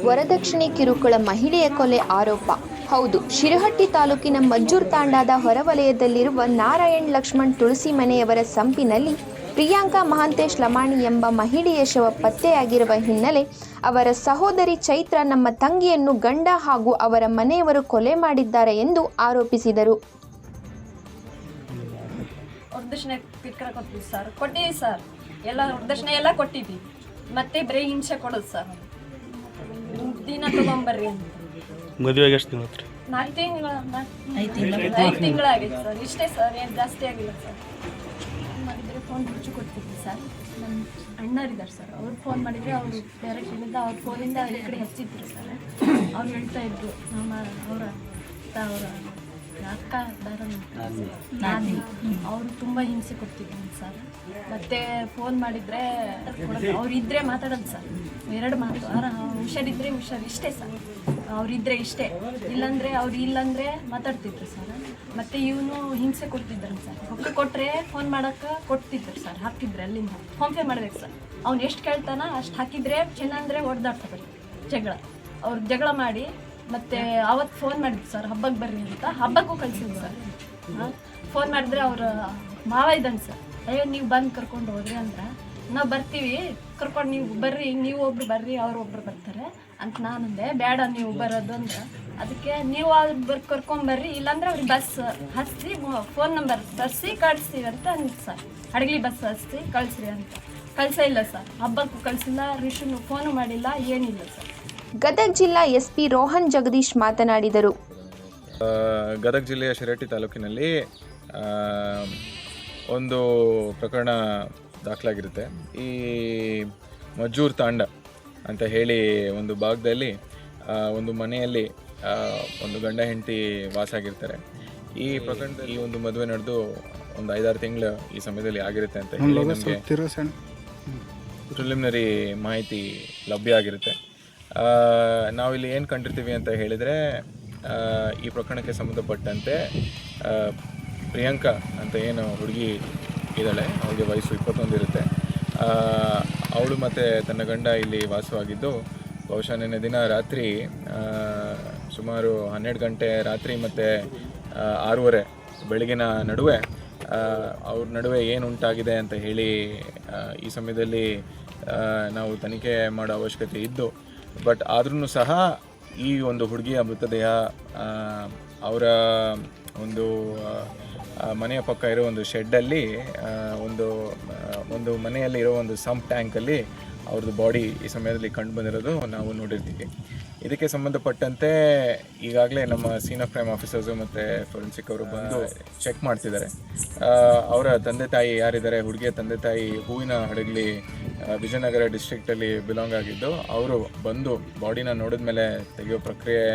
ವರದಕ್ಷಿಣೆ ಕಿರುಕುಳ ಮಹಿಳೆಯ ಕೊಲೆ ಆರೋಪ. ಹೌದು, ಶಿರಹಟ್ಟಿ ತಾಲೂಕಿನ ಮಜ್ಜೂರ್ ತಾಂಡಾದ ಹೊರವಲಯದಲ್ಲಿರುವ ನಾರಾಯಣ್ ಲಕ್ಷ್ಮಣ್ ತುಳಸಿ ಮನೆಯವರ ಸಂಪಿನಲ್ಲಿ ಪ್ರಿಯಾಂಕಾ ಮಹಾಂತೇಶ್ ಲಮಾಣಿ ಎಂಬ ಮಹಿಳೆಯ ಶವ ಪತ್ತೆಯಾಗಿರುವ ಹಿನ್ನೆಲೆ ಅವರ ಸಹೋದರಿ ಚೈತ್ರ ನಮ್ಮ ತಂಗಿಯನ್ನು ಗಂಡ ಹಾಗೂ ಅವರ ಮನೆಯವರು ಕೊಲೆ ಮಾಡಿದ್ದಾರೆ ಎಂದು ಆರೋಪಿಸಿದರು. ವರದಕ್ಷಿಣೆ ಸರ್ ಕೊಟ್ಟಿವಿ ಸರ್, ಎಲ್ಲ ವರದಕ್ಷಿಣೆ ಎಲ್ಲ ಕೊಟ್ಟಿದ್ವಿ. ಮತ್ತೆ ಬರೀ ಹಿಂಸೆ ಕೊಡೋದು ಸರ್, ದಿನ ತಗೊಂಬರ್ರಿ ಅಂತ. ಮದುವೆಗೆ ಎಷ್ಟು ದಿನ? 5 ತಿಂಗಳಾಗಿತ್ತು ಸರ್. ಇಷ್ಟೇ ಸರ್, ಏನು ಜಾಸ್ತಿ ಆಗಿಲ್ಲ ಸರ್. ಮಾಡಿದರೆ ಫೋನ್ ಮುಚ್ಚಿ ಕೊಡ್ತಿದ್ವಿ ಸರ್. ನಮ್ಮ ಅಣ್ಣರಿದ್ದಾರೆ ಸರ್, ಅವ್ರು ಫೋನ್ ಮಾಡಿದರೆ ಅವರು ಡೈರೆಕ್ಟ್ ಇಲ್ಲಿಂದ ಅವ್ರ ಫೋನಿಂದ ಈ ಕಡೆ ಹಚ್ಚಿದ್ರು ಸರ್. ಅವ್ರು ಹೇಳ್ತಾ ಇದ್ರು ಅವರ ಅಕ್ಕ ನಾನು ಅವರು ತುಂಬ ಹಿಂಸೆ ಕೊಡ್ತಿದ್ರು ಸರ್. ಮತ್ತೆ ಫೋನ್ ಮಾಡಿದರೆ ಅವರಿದ್ದರೆ ಮಾತಾಡೋದು ಸರ್, 2 ಮಾತು. ಹುಷಾರಿದ್ರೆ ಹುಷಾರು, ಇಷ್ಟೇ ಸರ್. ಅವರಿದ್ದರೆ ಇಷ್ಟೇ, ಇಲ್ಲಂದರೆ ಮಾತಾಡ್ತಿದ್ರು ಸರ್. ಮತ್ತು ಇವನು ಹಿಂಸೆ ಕೊಡ್ತಿದ್ರು ಸರ್. ರೊಕ್ಕ ಕೊಟ್ಟರೆ ಫೋನ್ ಮಾಡೋಕ್ಕೆ ಕೊಡ್ತಿದ್ರು ಸರ್, ಹಾಕ್ತಿದ್ರು ಅಲ್ಲಿಂದ. ಫೋನ್ಪೇ ಮಾಡ್ಬೇಕು ಸರ್. ಅವ್ನು ಎಷ್ಟು ಕೇಳ್ತಾನ ಅಷ್ಟು ಹಾಕಿದರೆ ಚೆನ್ನಂದರೆ ಹೊಡೆದಾಡ್ತಾರೆ ಅವ್ರು ಜಗಳ ಮಾಡಿ. ಮತ್ತು ಅವತ್ತು ಫೋನ್ ಮಾಡಿದ್ರು ಸರ್, ಹಬ್ಬಕ್ಕೆ ಬರ್ರಿ ಅಂತ. ಹಬ್ಬಕ್ಕೂ ಕಳಿಸಿದ್ರು ಸರ್. ಫೋನ್ ಮಾಡಿದ್ರೆ ಅವ್ರ ಮಾವ ಇದ್ದಾನೆ ಸರ್. ಅಯ್ಯೋ ನೀವು ಬಂದು ಕರ್ಕೊಂಡು ಹೋದ್ರಿ ಅಂದ್ರೆ ನಾವು ಬರ್ತೀವಿ, ಕರ್ಕೊಂಡು ನೀವು ಬರ್ರಿ, ನೀವು ಒಬ್ರು ಬರ್ರಿ, ಅವ್ರೊಬ್ರು ಬರ್ತಾರೆ ಅಂತ ನಾನಂದೆ. ಬೇಡ ನೀವು ಬರೋದು ಅಂದ್ರೆ ಅದಕ್ಕೆ ನೀವು ಕರ್ಕೊಂಬರ್ರಿ, ಇಲ್ಲಾಂದ್ರೆ ಅವ್ರಿಗೆ ಬಸ್ ಹಚ್ಚಿ ಫೋನ್ ನಂಬರ್ ತರಿಸಿ ಕಳಿಸ್ತೀವಿ ಅಂತ ಅಂದಿತ್ತು ಸರ್. ಹಡಗಲಿ ಬಸ್ ಹಚ್ಚಿ ಕಳಿಸ್ರಿ ಅಂತ. ಕಳಿಸೇ ಸರ್, ಹಬ್ಬಕ್ಕೂ ಕಳಿಸಿಲ್ಲ, ರಿಷುನು ಫೋನು ಮಾಡಿಲ್ಲ, ಏನಿಲ್ಲ ಸರ್. ಗದಗ ಜಿಲ್ಲಾ SP ರೋಹನ್ ಜಗದೀಶ್ ಮಾತನಾಡಿದರು. ಗದಗ ಜಿಲ್ಲೆಯ ಶಿರಹಟ್ಟಿ ತಾಲೂಕಿನಲ್ಲಿ ಒಂದು ಪ್ರಕರಣ ದಾಖಲಾಗಿರುತ್ತೆ. ಈ ಮಜ್ಜೂರ್ ತಾಂಡ ಅಂತ ಹೇಳಿ ಒಂದು ಭಾಗದಲ್ಲಿ ಒಂದು ಮನೆಯಲ್ಲಿ ಒಂದು ಗಂಡ ಹೆಂಡತಿ ವಾಸ ಆಗಿರ್ತಾರೆ. ಈ ಪ್ರಕರಣದಲ್ಲಿ ಈ ಒಂದು ಮದುವೆ ನಡೆದು ಒಂದು 5-6 ತಿಂಗಳು ಈ ಸಮಯದಲ್ಲಿ ಆಗಿರುತ್ತೆ ಅಂತ ಹೇಳಿ ನಮಗೆ ಪ್ರಿಲಿಮಿನರಿ ಮಾಹಿತಿ ಲಭ್ಯ ಆಗಿರುತ್ತೆ. ನಾವಿಲ್ಲಿ ಏನು ಕಂಡಿರ್ತೀವಿ ಅಂತ ಹೇಳಿದರೆ, ಈ ಪ್ರಕರಣಕ್ಕೆ ಸಂಬಂಧಪಟ್ಟಂತೆ ಪ್ರಿಯಾಂಕಾ ಅಂತ ಏನು ಹುಡುಗಿ ಇದ್ದಾಳೆ, ಅವಳಿಗೆ ವಯಸ್ಸು 21 ಇರುತ್ತೆ. ಅವಳು ಮತ್ತು ತನ್ನ ಗಂಡ ಇಲ್ಲಿ ವಾಸವಾಗಿದ್ದು, ಬಹುಶಃ ನಿನ್ನೆ ದಿನ ರಾತ್ರಿ ಸುಮಾರು 12 ಗಂಟೆ ರಾತ್ರಿ ಮತ್ತು 6:30 ಬೆಳಗಿನ ನಡುವೆ ಅವ್ರ ನಡುವೆ ಏನು ಉಂಟಾಗಿದೆ ಅಂತ ಹೇಳಿ ಈ ಸಮಯದಲ್ಲಿ ನಾವು ತನಿಖೆ ಮಾಡೋ ಅವಶ್ಯಕತೆ ಇದ್ದು, ಬಟ್ ಆದ್ರೂ ಸಹ ಈ ಒಂದು ಹುಡುಗಿಯ ಮೃತದೇಹ ಅವರ ಒಂದು ಮನೆಯ ಪಕ್ಕ ಇರೋ ಒಂದು ಶೆಡ್ಡಲ್ಲಿ ಒಂದು ಮನೆಯಲ್ಲಿ ಇರೋ ಒಂದು ಸಂಪ್ ಟ್ಯಾಂಕಲ್ಲಿ ಅವ್ರದ್ದು ಬಾಡಿ ಈ ಸಮಯದಲ್ಲಿ ಕಂಡು ಬಂದಿರೋದು ನಾವು ನೋಡಿರ್ತೀವಿ. ಇದಕ್ಕೆ ಸಂಬಂಧಪಟ್ಟಂತೆ ಈಗಾಗಲೇ ನಮ್ಮ ಸೀನ್ ಆಫ್ ಕ್ರೈಮ್ ಆಫೀಸರ್ಸು ಮತ್ತು ಫೋರೆನ್ಸಿಕ್ ಅವರು ಬಂದು ಚೆಕ್ ಮಾಡ್ತಿದ್ದಾರೆ. ಅವರ ತಂದೆ ತಾಯಿ ಯಾರಿದ್ದಾರೆ, ಹುಡುಗಿಯ ತಂದೆ ತಾಯಿ ಹೂವಿನ ಹಡಗಲಿ ವಿಜಯನಗರ ಡಿಸ್ಟ್ರಿಕ್ಟಲ್ಲಿ ಬಿಲಾಂಗ್ ಆಗಿದ್ದು, ಅವರು ಬಂದು ಬಾಡಿನ ನೋಡಿದ ಮೇಲೆ ತೆಗೆಯೋ ಪ್ರಕ್ರಿಯೆ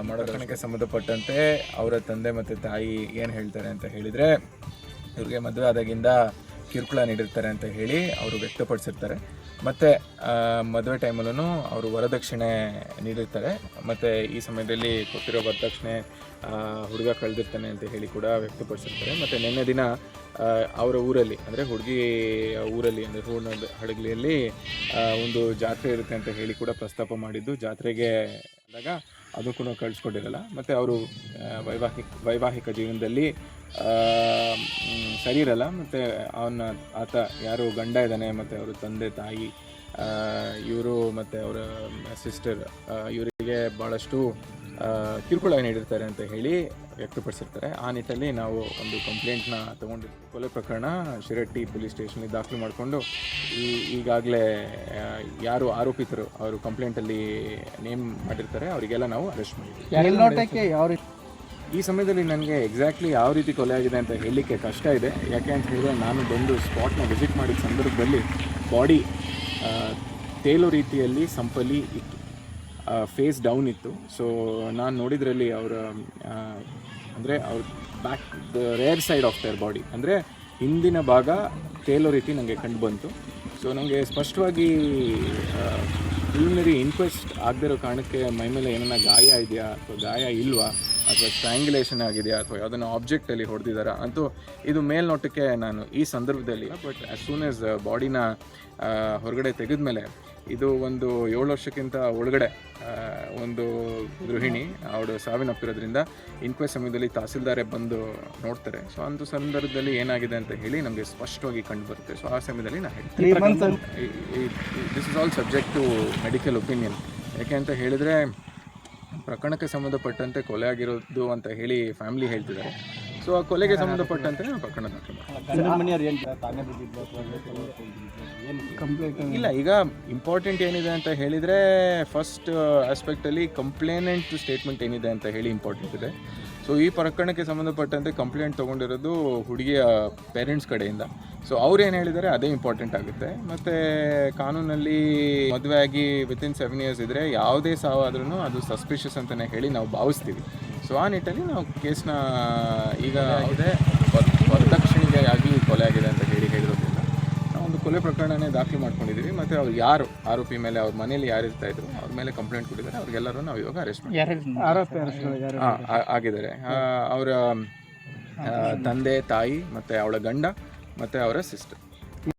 ಮಾಡೋದಕ್ಕೆ ಸಂಬಂಧಪಟ್ಟಂತೆ ಅವರ ತಂದೆ ಮತ್ತು ತಾಯಿ ಏನು ಹೇಳ್ತಾರೆ ಅಂತ ಹೇಳಿದರೆ, ಇವ್ರಿಗೆ ಮದುವೆ ಆದಾಗಿಂದ ಕಿರುಕುಳ ನೀಡಿರ್ತಾರೆ ಅಂತ ಹೇಳಿ ಅವರು ವ್ಯಕ್ತಪಡಿಸಿರ್ತಾರೆ. ಮತ್ತು ಮದುವೆ ಟೈಮಲ್ಲೂ ಅವರು ವರದಕ್ಷಿಣೆ ನೀಡಿರ್ತಾರೆ. ಮತ್ತು ಈ ಸಮಯದಲ್ಲಿ ಕೊಟ್ಟಿರೋ ವರದಕ್ಷಿಣೆ ಹುಡುಗ ಕಳೆದಿರ್ತಾನೆ ಅಂತ ಹೇಳಿ ಕೂಡ ವ್ಯಕ್ತಪಡಿಸಿರ್ತಾರೆ. ಮತ್ತು ನಿನ್ನೆ ದಿನ ಅವರ ಊರಲ್ಲಿ, ಅಂದರೆ ಹುಡುಗಿ ಊರಲ್ಲಿ, ಅಂದರೆ ಹೂವಿನ ಹಡಗಲಿಯಲ್ಲಿ ಒಂದು ಜಾತ್ರೆ ಇರುತ್ತೆ ಅಂತ ಹೇಳಿ ಕೂಡ ಪ್ರಸ್ತಾಪ ಮಾಡಿದ್ದು, ಜಾತ್ರೆಗೆ ಆದಾಗ ಅದು ಕೂಡ ಕಳಿಸ್ಕೊಟ್ಟಿರಲ್ಲ. ಮತ್ತು ಅವರು ವೈವಾಹಿಕ ಜೀವನದಲ್ಲಿ ಸರಿ ಇರಲ್ಲ. ಮತ್ತು ಆತ ಯಾರು ಗಂಡ ಇದ್ದಾನೆ, ಮತ್ತು ಅವರ ತಂದೆ ತಾಯಿ ಇವರು ಮತ್ತು ಅವರ ಸಿಸ್ಟರ್ ಇವರಿಗೆ ಭಾಳಷ್ಟು ಕಿರುಕುಳ ನೀಡಿರ್ತಾರೆ ಅಂತ ಹೇಳಿ ವ್ಯಕ್ತಪಡಿಸಿರ್ತಾರೆ. ಆ ನಿಟ್ಟಲ್ಲಿ ನಾವು ಒಂದು ಕಂಪ್ಲೇಂಟ್ನ ತೊಗೊಂಡಿರ್ತೀವಿ. ಕೊಲೆ ಪ್ರಕರಣ ಶಿರಹಟ್ಟಿ ಪೊಲೀಸ್ ಸ್ಟೇಷನ್ಗೆ ದಾಖಲು ಮಾಡಿಕೊಂಡು ಈಗಾಗಲೇ ಯಾರು ಆರೋಪಿತರು ಅವರು ಕಂಪ್ಲೇಂಟಲ್ಲಿ ನೇಮ್ ಮಾಡಿರ್ತಾರೆ, ಅವರಿಗೆಲ್ಲ ನಾವು ಅರೆಸ್ಟ್ ಮಾಡಿದ್ದೀವಿ. ಈ ಸಮಯದಲ್ಲಿ ನನಗೆ ಎಕ್ಸಾಕ್ಟ್ಲಿ ಯಾವ ರೀತಿ ಕೊಲೆ ಆಗಿದೆ ಅಂತ ಹೇಳಲಿಕ್ಕೆ ಕಷ್ಟ ಇದೆ. ಯಾಕೆ ಅಂತ ಹೇಳಿದ್ರೆ, ನಾನು ಬಂದು ಸ್ಪಾಟ್ನ ವಿಸಿಟ್ ಮಾಡಿದ ಸಂದರ್ಭದಲ್ಲಿ ಬಾಡಿ ತೇಲೋ ರೀತಿಯಲ್ಲಿ ಸಂಪಲ್ಲಿ ಇತ್ತು, ಫೇಸ್ ಡೌನ್ ಇತ್ತು. ಸೊ ನಾನು ನೋಡಿದ್ರಲ್ಲಿ ಅವರ ಅಂದರೆ ಅವ್ರ back the rear side of their body, ಅಂದರೆ ಹಿಂದಿನ ಭಾಗ ತೇಲೋ ರೀತಿ ನನಗೆ ಕಂಡು ಬಂತು. ಸೊ ನನಗೆ ಸ್ಪಷ್ಟವಾಗಿ ಪ್ರಿಲಿಮಿನರಿ ಇನ್ಕ್ವೆಸ್ಟ್ ಆಗದಿರೋ ಕಾರಣಕ್ಕೆ ಮೈ ಮೇಲೆ ಏನನ್ನ ಗಾಯ ಇದೆಯಾ ಅಥವಾ ಗಾಯ ಇಲ್ವಾ ಅಥವಾ ಸ್ಟ್ರ್ಯಾಂಗ್ಯುಲೇಷನ್ ಆಗಿದೆಯಾ ಅಥವಾ ಯಾವುದನ್ನು ಆಬ್ಜೆಕ್ಟಲ್ಲಿ ಹೊಡೆದಿದ್ದಾರಾ ಅಂತೂ ಇದು ಮೇಲ್ನೋಟಕ್ಕೆ ನಾನು ಈ ಸಂದರ್ಭದಲ್ಲಿ, ಬಟ್ ಆ್ಯಸ್ ಸೂನ್ ಆಸ್ ಬಾಡಿನ ಹೊರಗಡೆ ತೆಗೆದ ಮೇಲೆ ಇದು ಒಂದು 7 ವರ್ಷಕ್ಕಿಂತ ಒಳಗಡೆ ಒಂದು ಗೃಹಿಣಿ ಅವಳು ಸಾವಿನಪ್ಪಿರೋದ್ರಿಂದ ಇನ್ಕ್ವೆಸ್ಟ್ ಸಮಯದಲ್ಲಿ ತಹಸೀಲ್ದಾರೇ ಬಂದು ನೋಡ್ತಾರೆ. ಸೊ ಅಂಥ ಸಂದರ್ಭದಲ್ಲಿ ಏನಾಗಿದೆ ಅಂತ ಹೇಳಿ ನಮಗೆ ಸ್ಪಷ್ಟವಾಗಿ ಕಂಡು ಬರುತ್ತೆ. ಸೊ ಆ ಸಮಯದಲ್ಲಿ ನಾನು ಹೇಳ್ತೀನಿ this is all subject to medical opinion. ಯಾಕೆ ಅಂತ ಹೇಳಿದರೆ ಪ್ರಕರಣಕ್ಕೆ ಸಂಬಂಧಪಟ್ಟಂತೆ ಕೊಲೆ ಆಗಿರೋದು ಅಂತ ಹೇಳಿ ಫ್ಯಾಮಿಲಿ ಹೇಳ್ತಿದ್ದಾರೆ. ಸೊ ಆ ಕೊಲೆಗೆ ಸಂಬಂಧಪಟ್ಟಂತೆ ನಾವು ಪ್ರಕರಣ ದಾಖಲೆ ಇಲ್ಲ. ಈಗ ಇಂಪಾರ್ಟೆಂಟ್ ಏನಿದೆ ಅಂತ ಹೇಳಿದರೆ ಫಸ್ಟ್ ಆಸ್ಪೆಕ್ಟಲ್ಲಿ ಕಂಪ್ಲೇನೆಂಟ್ ಸ್ಟೇಟ್ಮೆಂಟ್ ಏನಿದೆ ಅಂತ ಹೇಳಿ ಇಂಪಾರ್ಟೆಂಟ್ ಇದೆ. ಸೊ ಈ ಪ್ರಕರಣಕ್ಕೆ ಸಂಬಂಧಪಟ್ಟಂತೆ ಕಂಪ್ಲೇಂಟ್ ತೊಗೊಂಡಿರೋದು ಹುಡುಗಿಯ ಪೇರೆಂಟ್ಸ್ ಕಡೆಯಿಂದ. ಸೊ ಅವ್ರು ಏನು ಹೇಳಿದ್ದಾರೆ ಅದೇ ಇಂಪಾರ್ಟೆಂಟ್ ಆಗುತ್ತೆ. ಮತ್ತು ಕಾನೂನಲ್ಲಿ ಮದುವೆ ಆಗಿ ವಿತಿನ್ 7 years ಇದ್ದರೆ ಯಾವುದೇ ಸಾವಾದ್ರೂ ಅದು ಸಸ್ಪಿಷಿಯಸ್ ಅಂತಲೇ ಹೇಳಿ ನಾವು ಭಾವಿಸ್ತೀವಿ. ಸೊ ಆ ನಿಟ್ಟಲ್ಲಿ ನಾವು ಕೇಸ್ನ ಈಗ ಯಾವುದೇ ವರದಕ್ಷಿಣೆಗಾಗಿ ಕೊಲೆ ಆಗಿದೆ ಅಂತ ಹೇಳಿರೋದ್ರಿಂದ ನಾವು ಒಂದು ಕೊಲೆ ಪ್ರಕರಣನೇ ದಾಖಲು ಮಾಡ್ಕೊಂಡಿದ್ದೀವಿ. ಮತ್ತು ಅವ್ರು ಯಾರು ಆರೋಪಿ ಮೇಲೆ ಅವ್ರ ಮನೇಲಿ ಯಾರು ಇರ್ತಾ ಇದ್ರು ಅವ್ರ ಮೇಲೆ ಕಂಪ್ಲೇಂಟ್ ಕೊಟ್ಟಿದ್ದಾರೆ. ಅವ್ರಿಗೆಲ್ಲರೂ ನಾವು ಇವಾಗ ಅರೆಸ್ಟ್ ಮಾಡಿದ್ದೀವಿ. ಆಗಿದ್ದಾರೆ ಅವರ ತಂದೆ, ತಾಯಿ ಮತ್ತು ಅವಳ ಗಂಡ ಮತ್ತು ಅವರ ಸಿಸ್ಟರ್.